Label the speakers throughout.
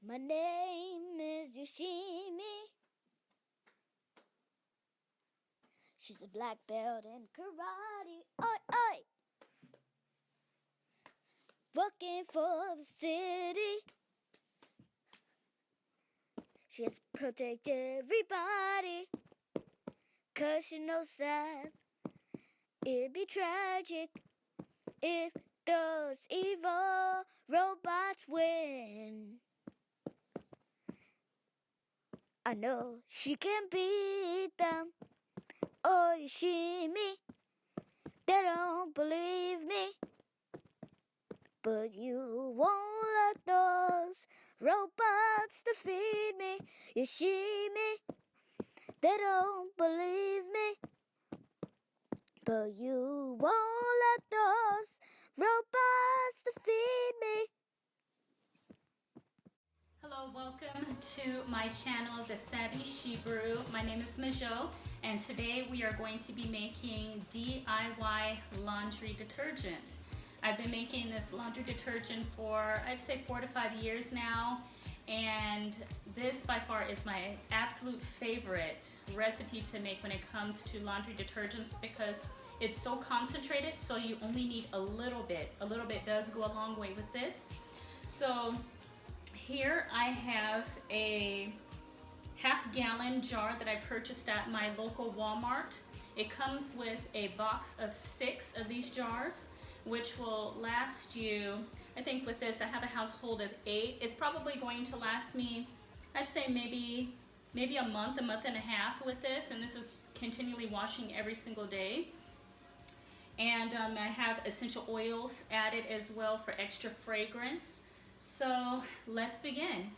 Speaker 1: My name is Yoshimi. She's a black belt in karate. Oi, oi! Working for the city. She has to protect everybody, 'cause she knows that it'd be tragic if those evil robots win. I know she can beat them. Oh, Yoshimi, they don't believe me, but you won't let those robots defeat me. Yoshimi, they don't believe me, but you won't let those robots defeat me.
Speaker 2: Hello, welcome to my channel, The Savvy Shebrew. My name is Majo, and today we are going to be making DIY laundry detergent. I've been making this laundry detergent for, I'd say 4 to 5 years now, and this by far is my absolute favorite recipe to make when it comes to laundry detergents because it's so concentrated, so you only need a little bit. A little bit does go a long way with this. So here I have a half-gallon jar that I purchased at my local Walmart. It comes with a box of 6 of these jars, which will last you, I think with this, I have a household of 8. It's probably going to last me, I'd say maybe a month and a half with this, and this is continually washing every single day. And I have essential oils added as well for extra fragrance. So let's begin.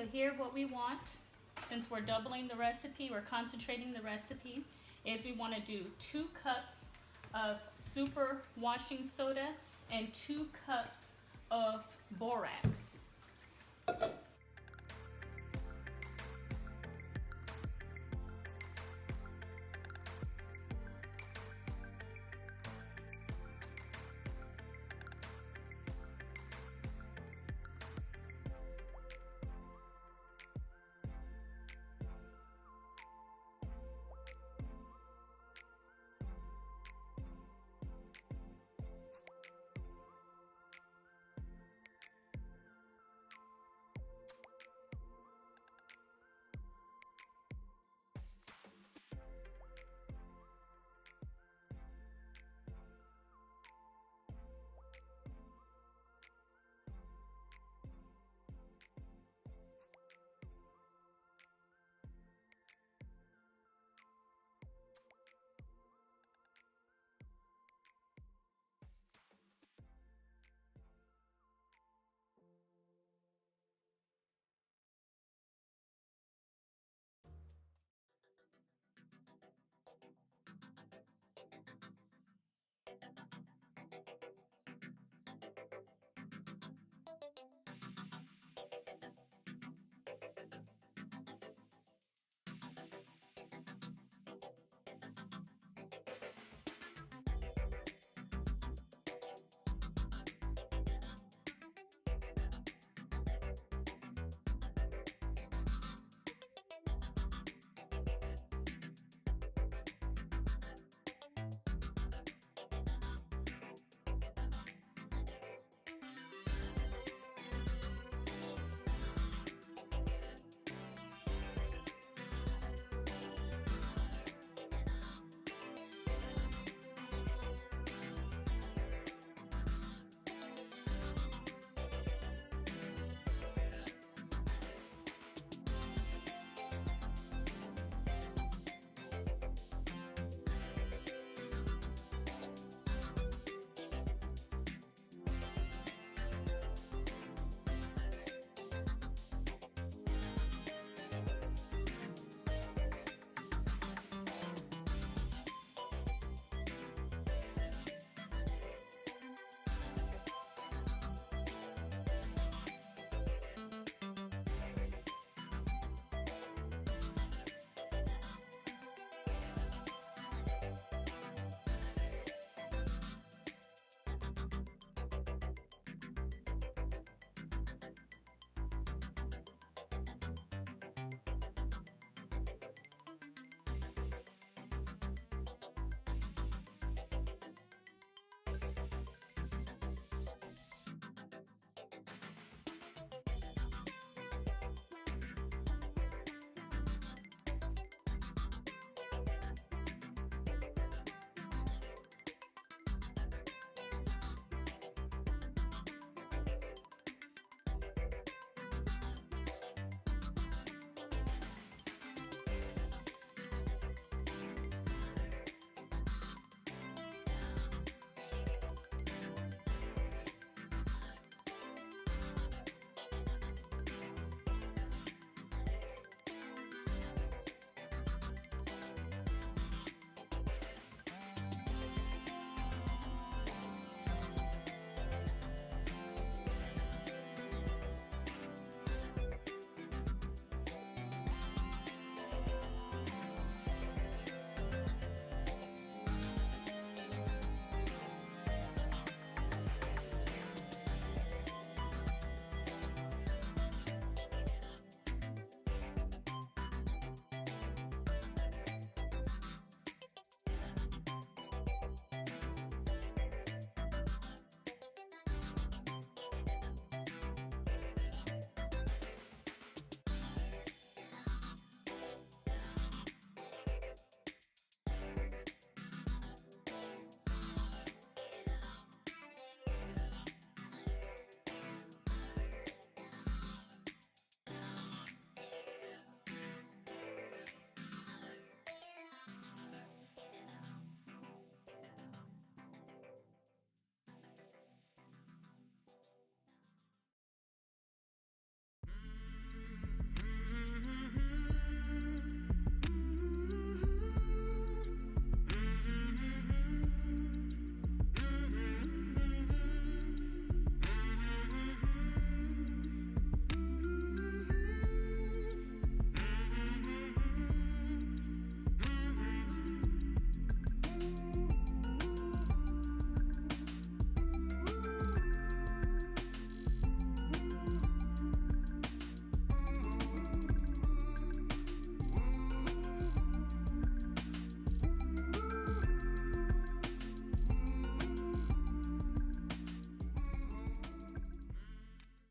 Speaker 2: So here what we want, since we're doubling the recipe, we're concentrating the recipe, is we want to do 2 cups of super washing soda and 2 cups of borax.